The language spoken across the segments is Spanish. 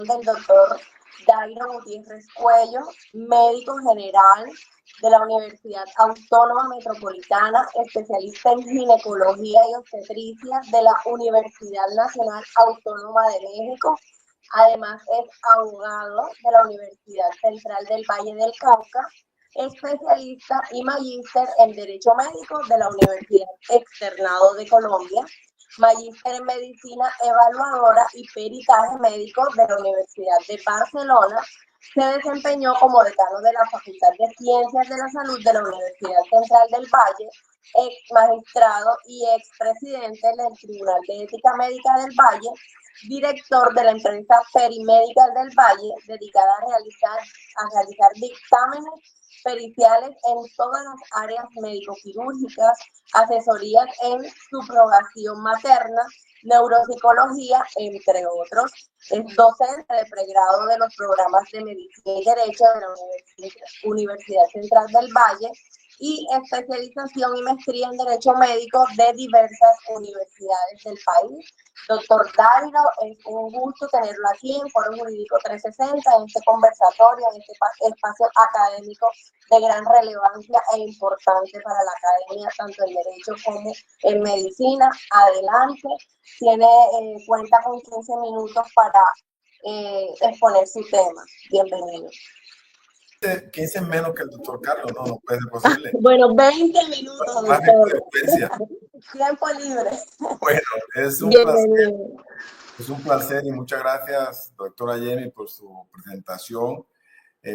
del doctor Dairo Gutiérrez Cuello, médico general de la Universidad Autónoma Metropolitana, especialista en ginecología y obstetricia de la Universidad Nacional Autónoma de México. Además es abogado de la Universidad Central del Valle del Cauca, especialista y magíster en Derecho Médico de la Universidad Externado de Colombia, magíster en Medicina Evaluadora y Peritaje Médico de la Universidad de Barcelona. Se desempeñó como decano de la Facultad de Ciencias de la Salud de la Universidad Central del Valle, ex magistrado y ex presidente del Tribunal de Ética Médica del Valle, director de la empresa Perimedical del Valle, dedicada a realizar dictámenes periciales en todas las áreas médico-quirúrgicas, asesorías en subrogación materna, neuropsicología, entre otros. Es docente de pregrado de los programas de Medicina y Derecho de la Universidad Central del Valle y especialización y maestría en Derecho Médico de diversas universidades del país. Doctor Dairo, es un gusto tenerlo aquí en Foro Jurídico 360, en este conversatorio, en este espacio académico de gran relevancia e importante para la academia, tanto en Derecho como en Medicina. Adelante, cuenta con 15 minutos para exponer su tema. Bienvenido. 15 menos que el doctor Carlos, no puede ser posible. Bueno, 20 minutos, doctor. Tiempo libre. Bueno, es un placer y muchas gracias, doctora Jenny, por su presentación.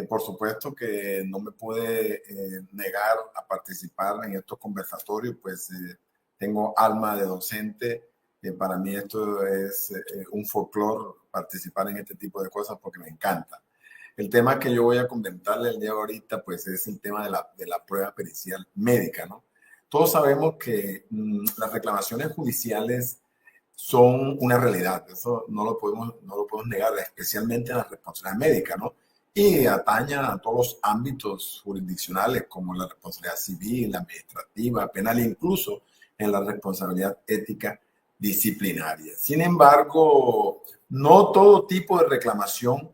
Por supuesto que no me puede negar a participar en estos conversatorios, pues tengo alma de docente. Para mí esto es un folclore, participar en este tipo de cosas porque me encanta. El tema que yo voy a comentarle el día de ahorita, pues es el tema de la prueba pericial médica, ¿no? Todos sabemos que las reclamaciones judiciales son una realidad, eso no lo podemos negar, especialmente en la responsabilidad médica, ¿no? Y ataña a todos los ámbitos jurisdiccionales como la responsabilidad civil, administrativa, penal, incluso en la responsabilidad ética disciplinaria. Sin embargo, no todo tipo de reclamación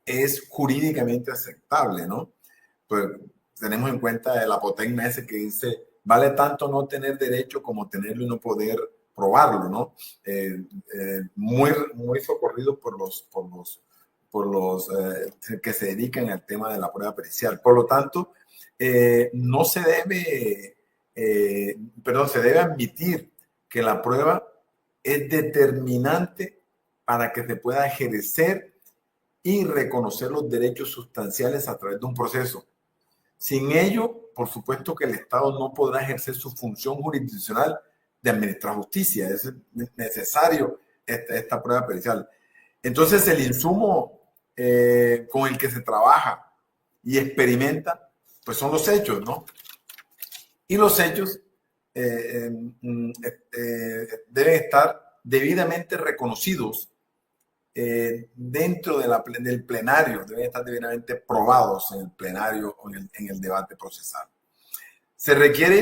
es jurídicamente aceptable, ¿no? Pues tenemos en cuenta el apotegma ese que dice, vale tanto no tener derecho como tenerlo y no poder probarlo, ¿no? Muy socorrido por los que se dedican al tema de la prueba pericial. Por lo tanto, no se debe, se debe admitir que la prueba es determinante para que se pueda ejercer y reconocer los derechos sustanciales a través de un proceso. Sin ello, por supuesto que el Estado no podrá ejercer su función jurisdiccional de administrar justicia. Es necesario esta prueba pericial. Entonces, el insumo con el que se trabaja y experimenta, pues son los hechos, ¿no? Y los hechos deben estar debidamente reconocidos dentro del plenario, deben estar debidamente probados en el plenario o en el debate procesal. Se requiere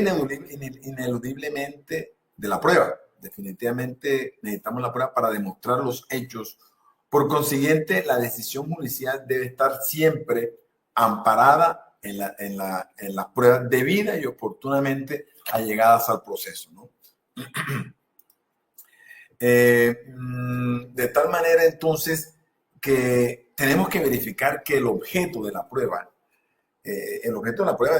ineludiblemente de la prueba. Definitivamente necesitamos la prueba para demostrar los hechos. Por consiguiente, la decisión judicial debe estar siempre amparada en las pruebas debidas y oportunamente allegadas al proceso, ¿no? De tal manera entonces que tenemos que verificar que el objeto de la prueba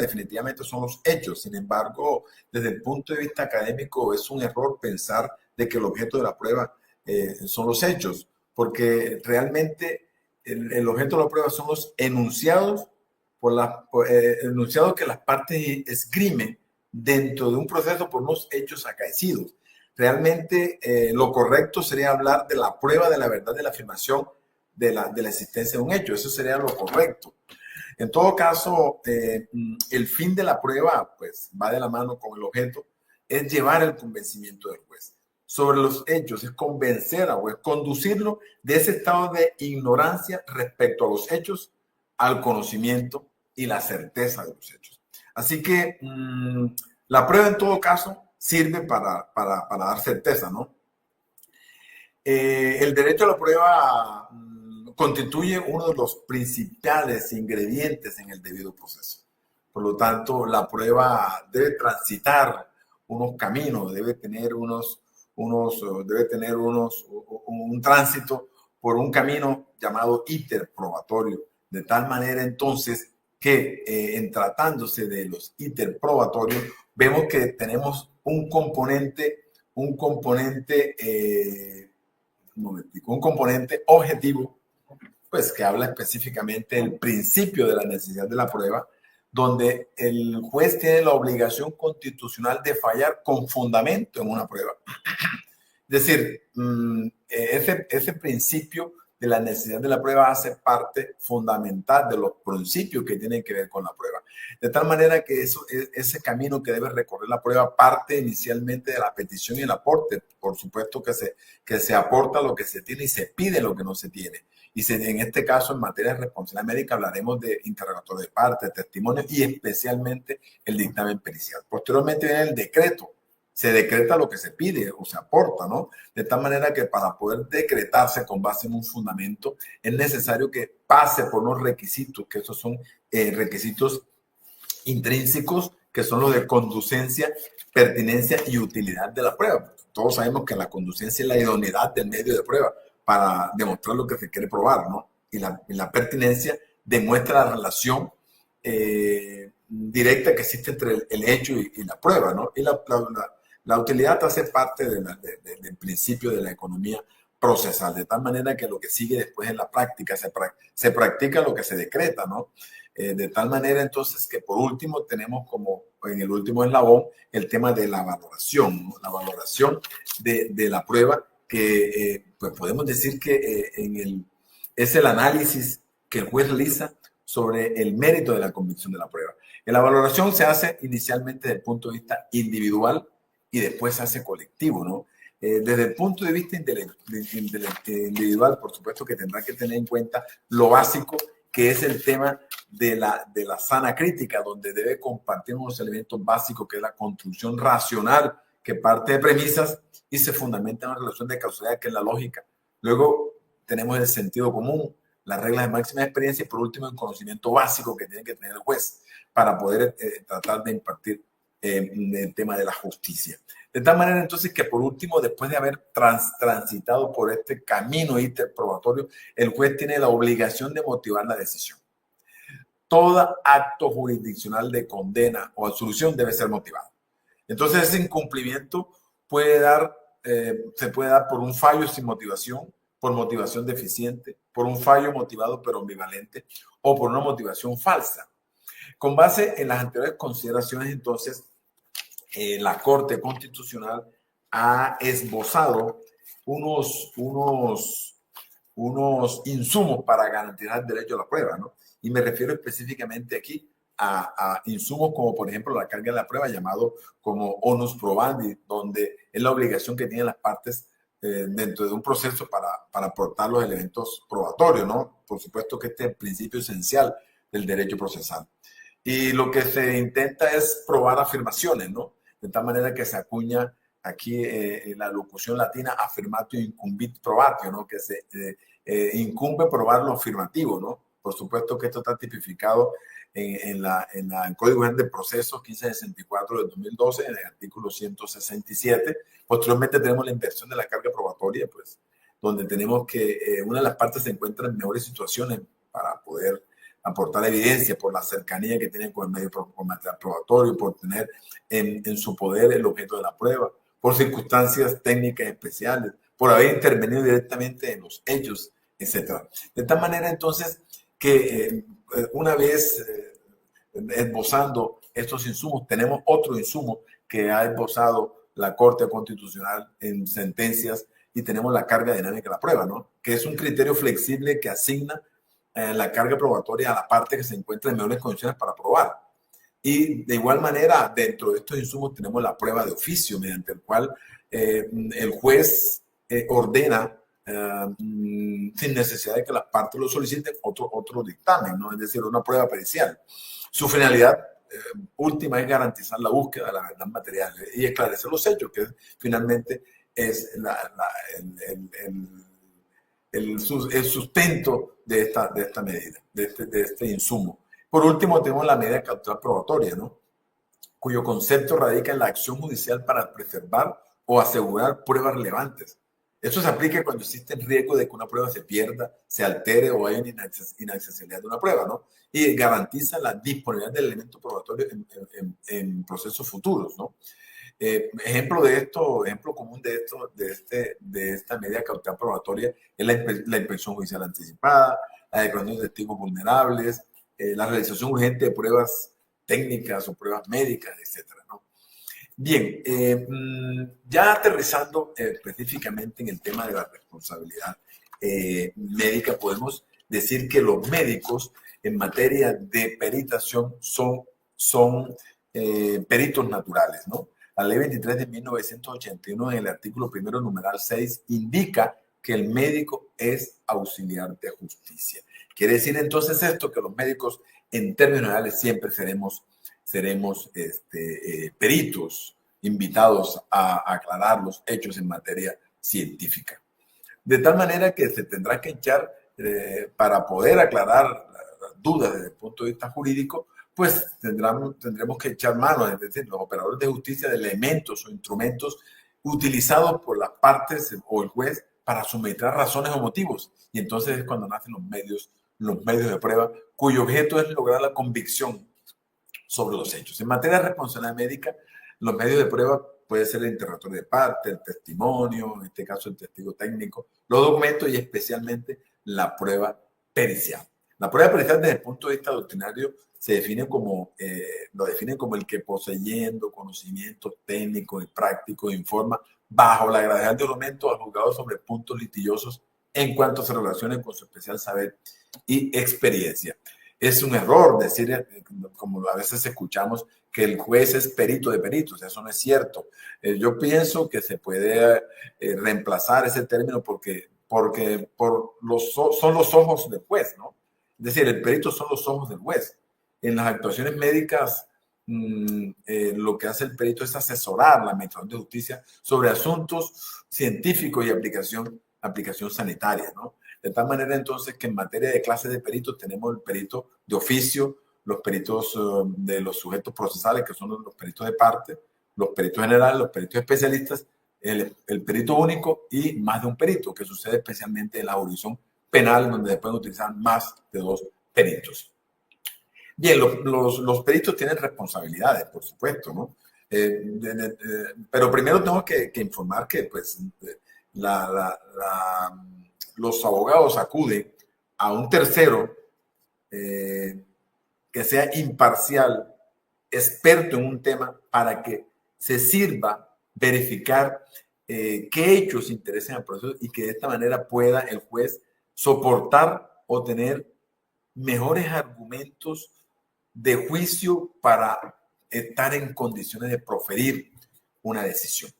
definitivamente son los hechos. Sin embargo, desde el punto de vista académico es un error pensar de que el objeto de la prueba son los hechos, porque realmente el objeto de la prueba son los enunciados enunciados que las partes esgrimen dentro de un proceso por unos hechos acaecidos. Realmente lo correcto sería hablar de la prueba de la verdad de la afirmación de la existencia de un hecho. Eso sería lo correcto. En todo caso, el fin de la prueba pues va de la mano con el objeto, es llevar el convencimiento del juez sobre los hechos, es convencer al juez, conducirlo de ese estado de ignorancia respecto a los hechos al conocimiento y la certeza de los hechos. Así que la prueba en todo caso sirve para dar certeza, ¿no? El derecho a la prueba constituye uno de los principales ingredientes en el debido proceso. Por lo tanto, la prueba debe transitar unos caminos, debe tener un tránsito por un camino llamado interprobatorio, de tal manera entonces que en tratándose de los interprobatorios, vemos que tenemos un componente objetivo, pues que habla específicamente del principio de la necesidad de la prueba, donde el juez tiene la obligación constitucional de fallar con fundamento en una prueba. Es decir, ese principio de la necesidad de la prueba hace parte fundamental de los principios que tienen que ver con la prueba. De tal manera que ese camino que debe recorrer la prueba parte inicialmente de la petición y el aporte. Por supuesto que se aporta lo que se tiene y se pide lo que no se tiene. Y en este caso, en materia de responsabilidad médica, hablaremos de interrogatorio de parte, testimonio y especialmente el dictamen pericial. Posteriormente viene el decreto. Se decreta lo que se pide o se aporta, ¿no? De tal manera que para poder decretarse con base en un fundamento es necesario que pase por unos requisitos, que esos son requisitos intrínsecos, que son los de conducencia, pertinencia y utilidad de la prueba. Todos sabemos que la conducencia es la idoneidad del medio de prueba para demostrar lo que se quiere probar, ¿no? Y la pertinencia demuestra la relación directa que existe entre el hecho y la prueba, ¿no? Y la utilidad hace parte del principio de la economía procesal, de tal manera que lo que sigue después en la práctica, se practica lo que se decreta, ¿no? De tal manera entonces que por último tenemos como en el último eslabón el tema de la valoración, ¿no? La valoración de la prueba que pues podemos decir que es el análisis que el juez realiza sobre el mérito de la convicción de la prueba. La valoración se hace inicialmente desde el punto de vista individual y después se hace colectivo, ¿no? Desde el punto de vista individual, por supuesto que tendrá que tener en cuenta lo básico, que es el tema de la sana crítica, donde debe compartir unos elementos básicos, que es la construcción racional, que parte de premisas y se fundamenta en una relación de causalidad, que es la lógica. Luego tenemos el sentido común, las reglas de máxima experiencia y por último el conocimiento básico que tiene que tener el juez para poder tratar de impartir el tema de la justicia. De tal manera entonces que por último, después de haber transitado por este camino interprobatorio, el juez tiene la obligación de motivar la decisión. Todo acto jurisdiccional de condena o absolución debe ser motivado. Entonces ese incumplimiento se puede dar por un fallo sin motivación, por motivación deficiente, por un fallo motivado pero ambivalente o por una motivación falsa. Con base en las anteriores consideraciones, entonces, la Corte Constitucional ha esbozado unos insumos para garantizar el derecho a la prueba, ¿no? Y me refiero específicamente aquí a insumos como, por ejemplo, la carga de la prueba, llamado como onus probandi, donde es la obligación que tienen las partes dentro de un proceso para aportar los elementos probatorios, ¿no? Por supuesto que este es el principio esencial del derecho procesal. Y lo que se intenta es probar afirmaciones, ¿no? De tal manera que se acuña aquí la locución latina afirmatio incumbit probatio, ¿no? Que se incumbe probar lo afirmativo, ¿no? Por supuesto que esto está tipificado en el Código General de Procesos 1564 del 2012, en el artículo 167. Posteriormente tenemos la inversión de la carga probatoria, pues, donde tenemos que una de las partes se encuentra en mejores situaciones para poder aportar evidencia por la cercanía que tienen con el medio material probatorio, por tener en su poder el objeto de la prueba, por circunstancias técnicas especiales, por haber intervenido directamente en los hechos, etc. De tal manera, entonces, que una vez esbozando estos insumos, tenemos otro insumo que ha esbozado la Corte Constitucional en sentencias y tenemos la carga dinámica de la prueba, ¿no? Que es un criterio flexible que asigna la carga probatoria a la parte que se encuentra en mejores condiciones para probar. Y de igual manera, dentro de estos insumos tenemos la prueba de oficio, mediante el cual el juez ordena, sin necesidad de que las partes lo soliciten, otro dictamen, ¿no? Es decir, una prueba pericial. Su finalidad última es garantizar la búsqueda de la verdad material y esclarecer los hechos, que finalmente es el sustento de esta medida, de este insumo. Por último, tenemos la medida cautelar probatoria, ¿no? Cuyo concepto radica en la acción judicial para preservar o asegurar pruebas relevantes. Eso se aplica cuando existe el riesgo de que una prueba se pierda, se altere o haya una inaccesibilidad de una prueba, ¿no? Y garantiza la disponibilidad del elemento probatorio en procesos futuros, ¿no? Ejemplo común de esta medida cautelar probatoria es la inspección judicial anticipada, la declaración de testigos vulnerables, la realización urgente de pruebas técnicas o pruebas médicas, etcétera, ¿no? Bien, ya aterrizando específicamente en el tema de la responsabilidad médica, podemos decir que los médicos en materia de peritación son peritos naturales, ¿no? La ley 23 de 1981 en el artículo primero numeral 6 indica que el médico es auxiliar de justicia. Quiere decir entonces esto que los médicos en términos generales siempre seremos peritos invitados a aclarar los hechos en materia científica. De tal manera que se tendrá que echar, para poder aclarar las dudas desde el punto de vista jurídico, pues tendremos que echar mano, es decir, los operadores de justicia, de elementos o instrumentos utilizados por las partes o el juez para suministrar razones o motivos. Y entonces es cuando nacen los medios de prueba, cuyo objeto es lograr la convicción sobre los hechos. En materia de responsabilidad médica, los medios de prueba puede ser el interrogatorio de parte, el testimonio, en este caso el testigo técnico, los documentos y especialmente la prueba pericial. La prueba pericial desde el punto de vista doctrinario se define lo define como el que poseyendo conocimientos técnicos y prácticos informa bajo la gravedad del argumento al juzgado sobre puntos litigiosos en cuanto se relacionen con su especial saber y experiencia. Es un error decir, como a veces escuchamos, que el juez es perito de peritos. Eso no es cierto. Yo pienso que se puede reemplazar ese término porque son los ojos del juez, ¿no? Es decir, el perito son los ojos del juez. En las actuaciones médicas, lo que hace el perito es asesorar la Administración de Justicia sobre asuntos científicos y aplicación sanitaria, ¿no? De tal manera entonces que en materia de clases de peritos tenemos el perito de oficio, los peritos de los sujetos procesales, que son los peritos de parte, los peritos generales, los peritos especialistas, el perito único y más de un perito, que sucede especialmente en la jurisdicción penal, donde se pueden utilizar más de 2 peritos. Bien, los peritos tienen responsabilidades, por supuesto, ¿no? Pero primero tengo que informar que pues, los abogados acuden a un tercero que sea imparcial, experto en un tema, para que se sirva verificar qué hechos interesen al proceso y que de esta manera pueda el juez soportar o tener mejores argumentos de juicio para estar en condiciones de proferir una decisión.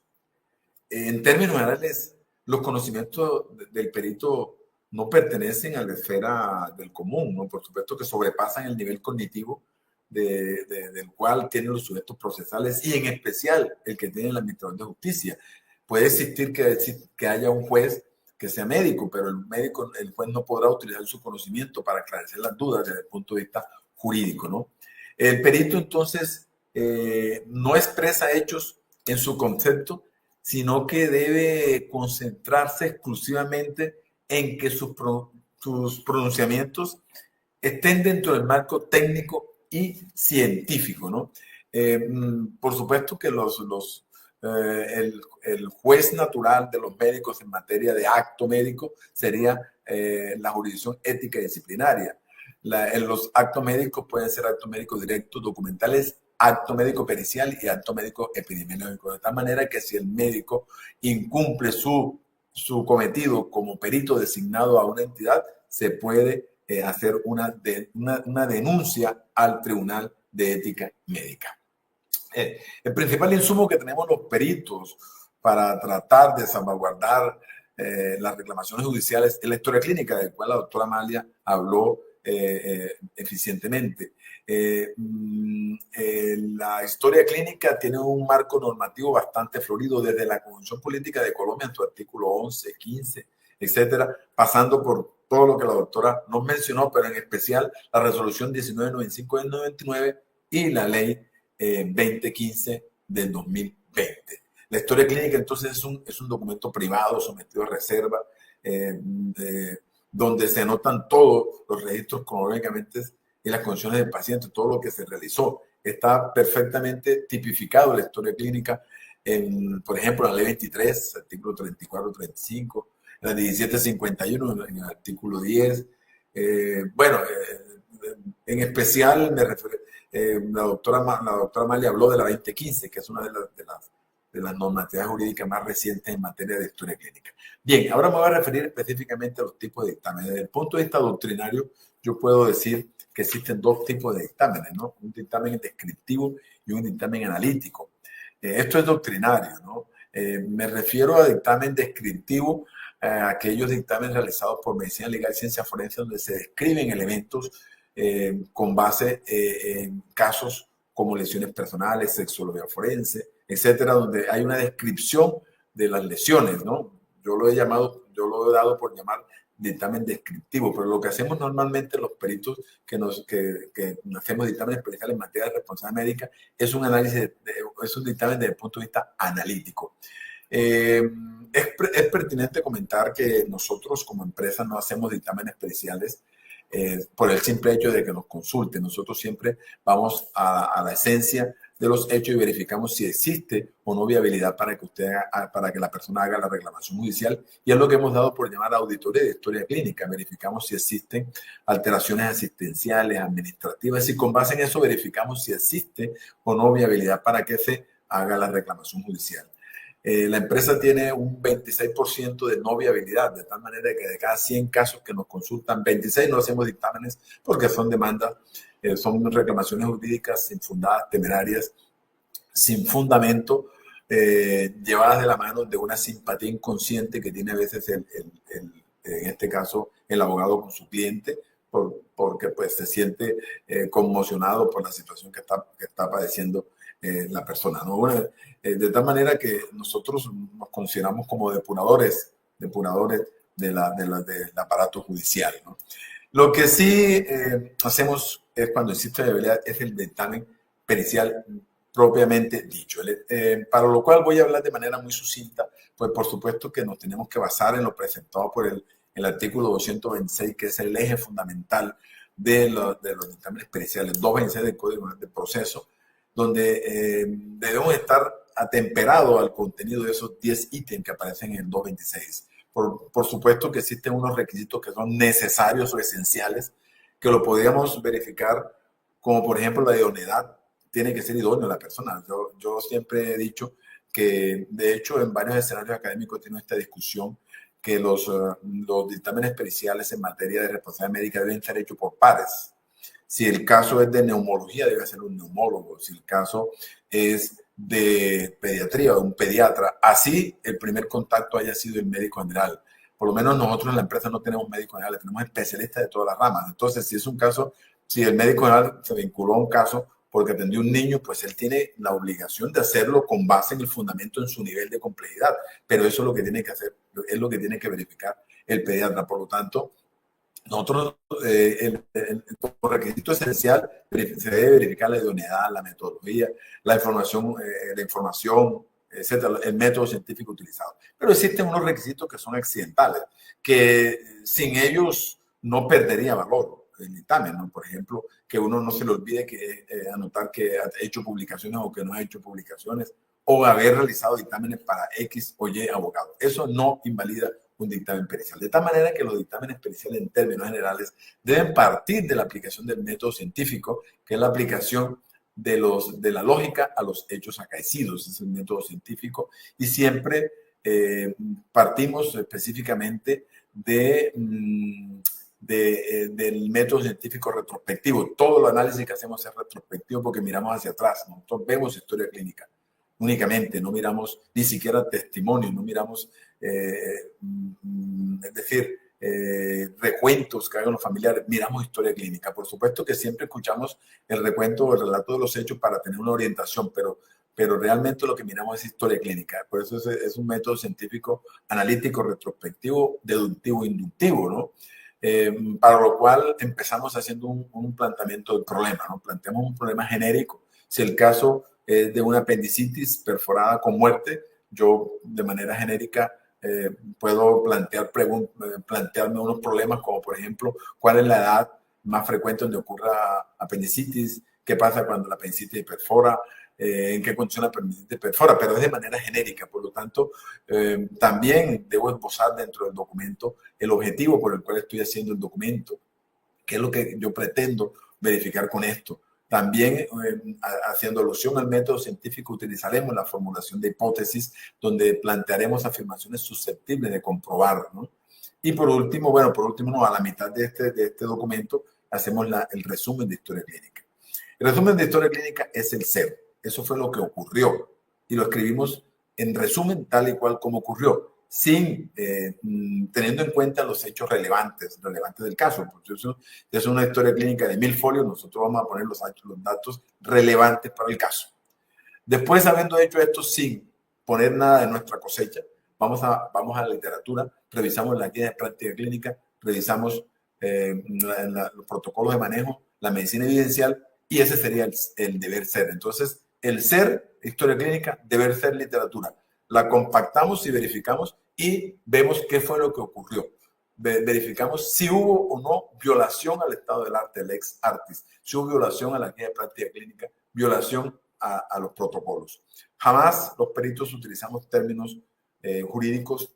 En términos generales, los conocimientos del perito no pertenecen a la esfera del común, ¿no? Por supuesto que sobrepasan el nivel cognitivo del cual tienen los sujetos procesales y en especial el que tiene la Administración de Justicia. Puede existir que haya un juez que sea médico, pero el juez no podrá utilizar su conocimiento para aclarecer las dudas desde el punto de vista jurídico, ¿no? El perito entonces no expresa hechos en su concepto, sino que debe concentrarse exclusivamente en que sus pronunciamientos estén dentro del marco técnico y científico, ¿no? Por supuesto que el juez natural de los médicos en materia de acto médico sería la jurisdicción ética y disciplinaria. Los actos médicos pueden ser actos médicos directos, documentales, acto médico pericial y acto médico epidemiológico. De tal manera que si el médico incumple su cometido como perito designado a una entidad, se puede hacer una denuncia al Tribunal de Ética Médica. El principal insumo que tenemos los peritos para tratar de salvaguardar las reclamaciones judiciales es la historia clínica, del cual la doctora Amalia habló eficientemente. La historia clínica tiene un marco normativo bastante florido desde la Convención Política de Colombia en su artículo 11, 15, etcétera, pasando por todo lo que la doctora nos mencionó, pero en especial la resolución 1995 del 99 y la ley 2015 del 2020. La historia clínica entonces es un documento privado sometido a reserva, donde se anotan todos los registros cronológicamente y las condiciones del paciente, todo lo que se realizó. Está perfectamente tipificado en la historia clínica, por ejemplo, en la ley 23, artículo 34-35, en la 1751, en el artículo 10. En especial la doctora Amalia habló de la 2015, que es una de las normativas jurídicas más recientes en materia de historia clínica. Bien, ahora me voy a referir específicamente a los tipos de dictámenes. Desde el punto de vista doctrinario, yo puedo decir que existen dos tipos de dictámenes, ¿no? Un dictamen descriptivo y un dictamen analítico. Esto es doctrinario, ¿no? Me refiero a dictamen descriptivo, a aquellos dictámenes realizados por medicina legal y ciencia forense donde se describen elementos con base en casos como lesiones personales, sexología forense, etcétera, donde hay una descripción de las lesiones, ¿no? Yo lo he dado por llamar dictamen descriptivo, pero lo que hacemos normalmente los peritos que hacemos dictámenes especiales en materia de responsabilidad médica es un análisis, es un dictamen desde el punto de vista analítico. Es pertinente comentar que nosotros como empresa no hacemos dictámenes periciales por el simple hecho de que nos consulten. Nosotros siempre vamos a la esencia de los hechos y verificamos si existe o no viabilidad para que la persona haga la reclamación judicial, y es lo que hemos dado por llamar auditoría de historia clínica. Verificamos si existen alteraciones asistenciales, administrativas, y con base en eso verificamos si existe o no viabilidad para que se haga la reclamación judicial. La empresa tiene un 26% de no viabilidad, de tal manera que de cada 100 casos que nos consultan, 26 no hacemos dictámenes porque son demandas, son reclamaciones jurídicas infundadas, temerarias, sin fundamento, llevadas de la mano de una simpatía inconsciente que tiene a veces en este caso el abogado con su cliente, porque pues se siente conmocionado por la situación que está padeciendo la persona, ¿no? De tal manera que nosotros nos consideramos como depuradores del aparato judicial, ¿no? Lo que sí hacemos es, cuando existe viabilidad, es el dictamen pericial propiamente dicho. Para lo cual voy a hablar de manera muy sucinta, pues por supuesto que nos tenemos que basar en lo presentado por el artículo 226, que es el eje fundamental de los dictámenes periciales, 226 del Código de Proceso, donde debemos estar atemperados al contenido de esos 10 ítems que aparecen en el 226. Por supuesto que existen unos requisitos que son necesarios o esenciales, que lo podríamos verificar, como por ejemplo la idoneidad. Tiene que ser idónea la persona. Yo siempre he dicho que, de hecho, en varios escenarios académicos tiene esta discusión, que los dictámenes periciales en materia de responsabilidad médica deben ser hechos por pares. Si el caso es de neumología, debe ser un neumólogo. Si el caso es de pediatría o un pediatra, así el primer contacto haya sido el médico general. Por lo menos nosotros en la empresa no tenemos médicos generales, tenemos especialistas de todas las ramas. Entonces, si es un caso, si el médico general se vinculó a un caso porque atendió a un niño, pues él tiene la obligación de hacerlo con base en el fundamento, en su nivel de complejidad. Pero eso es lo que tiene que hacer, es lo que tiene que verificar el pediatra. Por lo tanto, nosotros, como requisito esencial, se debe verificar la idoneidad, la metodología, la información, etcétera, el método científico utilizado. Pero existen unos requisitos que son accidentales, que sin ellos no perdería valor el dictamen, ¿no? Por ejemplo, que uno no se le olvide anotar que ha hecho publicaciones o que no ha hecho publicaciones, o haber realizado dictámenes para X o Y abogado. Eso no invalida un dictamen pericial. De tal manera que los dictámenes periciales, en términos generales, deben partir de la aplicación del método científico, que es la aplicación de la lógica a los hechos acaecidos. Es el método científico, y siempre partimos específicamente del método científico retrospectivo. Todo el análisis que hacemos es retrospectivo porque miramos hacia atrás. Nosotros vemos historia clínica únicamente, no miramos ni siquiera testimonios, no miramos, es decir, recuentos que hagan los familiares, miramos historia clínica. Por supuesto que siempre escuchamos el recuento o el relato de los hechos para tener una orientación, pero pero realmente lo que miramos es historia clínica. Por eso es un método científico analítico, retrospectivo, deductivo, inductivo, ¿no? Para lo cual empezamos haciendo un planteamiento del problema, ¿no? Planteamos un problema genérico. Si el caso es de una apendicitis perforada con muerte, yo de manera genérica puedo plantearme unos problemas como, por ejemplo, cuál es la edad más frecuente donde ocurra apendicitis, qué pasa cuando la apendicitis perfora, en qué condición la apendicitis perfora, pero es de manera genérica. Por lo tanto, también debo esbozar dentro del documento el objetivo por el cual estoy haciendo el documento, qué es lo que yo pretendo verificar con esto. También, haciendo alusión al método científico, utilizaremos la formulación de hipótesis, donde plantearemos afirmaciones susceptibles de comprobar, ¿no? Y por último, no, a la mitad de este documento, hacemos el resumen de historia clínica. El resumen de historia clínica es el ser. Eso fue lo que ocurrió. Y lo escribimos en resumen tal y cual como ocurrió, sin teniendo en cuenta los hechos relevantes del caso. Porque eso es una historia clínica de 1000 folios, nosotros vamos a poner los datos relevantes para el caso. Después, habiendo hecho esto sin poner nada de nuestra cosecha, vamos a la literatura, revisamos la guía de práctica clínica, revisamos los protocolos de manejo, la medicina evidencial, y ese sería el deber ser. Entonces, el ser, historia clínica, deber ser, literatura. La compactamos y verificamos y vemos qué fue lo que ocurrió. Verificamos si hubo o no violación al estado del arte, el ex artis, si hubo violación a la guía de práctica clínica, violación a los protocolos. Jamás los peritos utilizamos términos jurídicos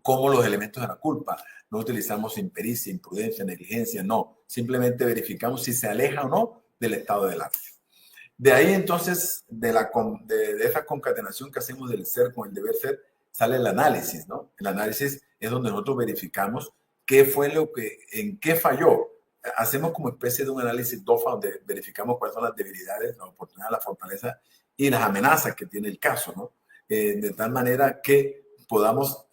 como los elementos de la culpa. No utilizamos impericia, imprudencia, negligencia, no. Simplemente verificamos si se aleja o no del estado del arte. De ahí, entonces, de esa concatenación que hacemos del ser con el deber ser, sale el análisis, ¿no? El análisis es donde nosotros verificamos qué fue en qué falló. Hacemos como especie de un análisis DOFA, donde verificamos cuáles son las debilidades, las oportunidades, las fortalezas y las amenazas que tiene el caso, ¿no? De tal manera que podamos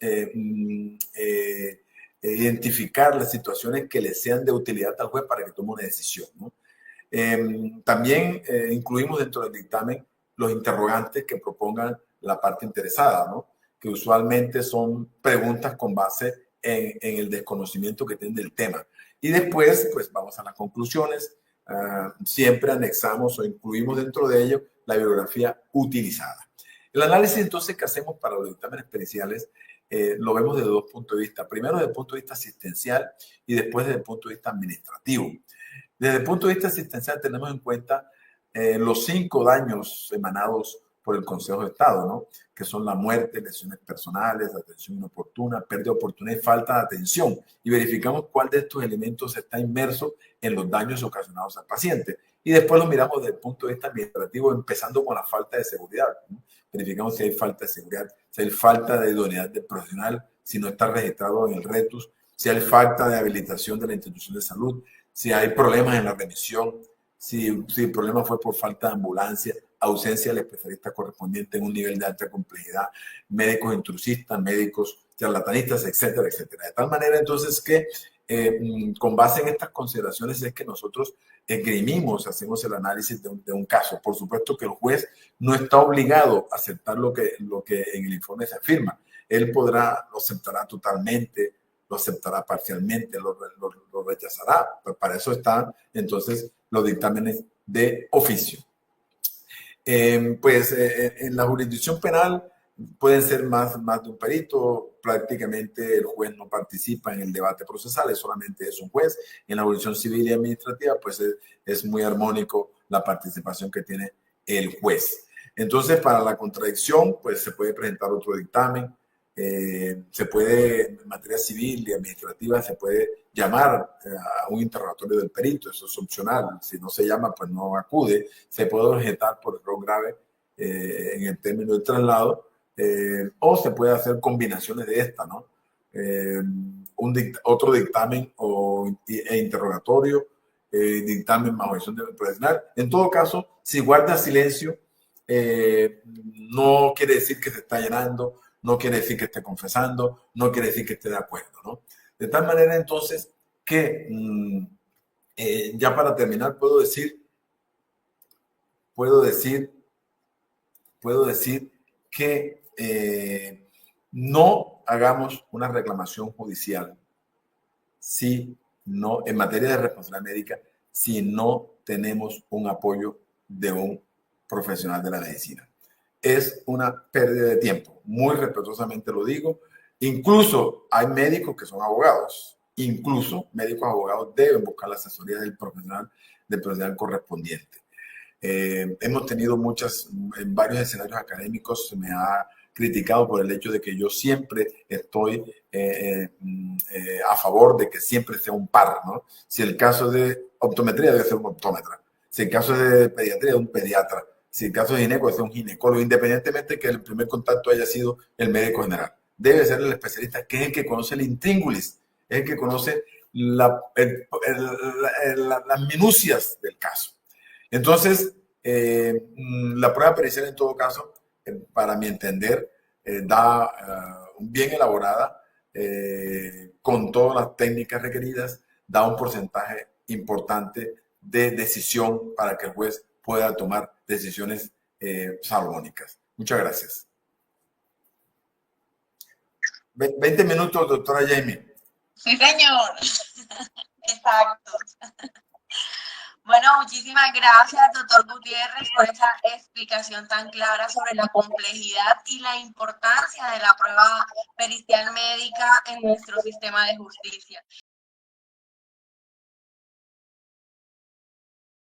identificar las situaciones que le sean de utilidad al juez para que tome una decisión, ¿no? También incluimos dentro del dictamen los interrogantes que propongan la parte interesada, ¿no? Que usualmente son preguntas con base en el desconocimiento que tienen del tema. Y después, pues vamos a las conclusiones. Siempre anexamos o incluimos dentro de ello la bibliografía utilizada. El análisis entonces que hacemos para los dictámenes periciales lo vemos desde dos puntos de vista. Primero desde el punto de vista asistencial y después desde el punto de vista administrativo. Desde el punto de vista asistencial tenemos en cuenta los 5 daños emanados por el Consejo de Estado, ¿no? Que son la muerte, lesiones personales, atención inoportuna, pérdida de oportunidad y falta de atención. Y verificamos cuál de estos elementos está inmerso en los daños ocasionados al paciente. Y después lo miramos desde el punto de vista administrativo, empezando con la falta de seguridad, ¿no? Verificamos si hay falta de seguridad, si hay falta de idoneidad del profesional, si no está registrado en el RETUS, si hay falta de habilitación de la institución de salud, si hay problemas en la remisión, si el problema fue por falta de ambulancia, ausencia del especialista correspondiente en un nivel de alta complejidad, médicos intrusistas, médicos charlatanistas, etcétera, etcétera. De tal manera, entonces, que con base en estas consideraciones es que nosotros esgrimimos, hacemos el análisis de un caso. Por supuesto que el juez no está obligado a aceptar lo que en el informe se afirma. Él lo aceptará totalmente, lo aceptará parcialmente, lo rechazará. Pues para eso están entonces los dictámenes de oficio. En la jurisdicción penal pueden ser más de un perito. Prácticamente el juez no participa en el debate procesal, solamente es un juez. En la jurisdicción civil y administrativa, pues es muy armónico la participación que tiene el juez. Entonces, para la contradicción, pues se puede presentar otro dictamen. Se puede, en materia civil y administrativa, se puede llamar a un interrogatorio del perito, eso es opcional. Si no se llama, pues no acude. Se puede objetar por error grave en el término del traslado, o se puede hacer combinaciones de esta, ¿no? Otro dictamen e interrogatorio, dictamen más objeción de profesional. En todo caso, si guarda silencio, no quiere decir que se está llenando, no quiere decir que esté confesando, no quiere decir que esté de acuerdo, ¿no? De tal manera, entonces, que ya para terminar puedo decir puedo decir que no hagamos una reclamación judicial si no, en materia de responsabilidad médica, si no tenemos un apoyo de un profesional de la medicina. Es una pérdida de tiempo, muy respetuosamente lo digo. Incluso hay médicos que son abogados, incluso médicos abogados deben buscar la asesoría del profesional correspondiente. Hemos tenido en varios escenarios académicos se me ha criticado por el hecho de que yo siempre estoy a favor de que siempre sea un par, ¿no? Si el caso de optometría debe ser un optómetra, si el caso de pediatría un pediatra, si el caso de gineco debe ser un ginecólogo, independientemente que el primer contacto haya sido el médico general. Debe ser el especialista, que es el que conoce el intríngulis, es el que conoce las minucias del caso. Entonces, la prueba pericial en todo caso, para mi entender, bien elaborada, con todas las técnicas requeridas, da un porcentaje importante de decisión para que el juez pueda tomar decisiones salomónicas. Muchas gracias. 20 minutos, doctora Jamie. Sí, señor. Exacto. Bueno, muchísimas gracias, doctor Gutiérrez, por esa explicación tan clara sobre la complejidad y la importancia de la prueba pericial médica en nuestro sistema de justicia.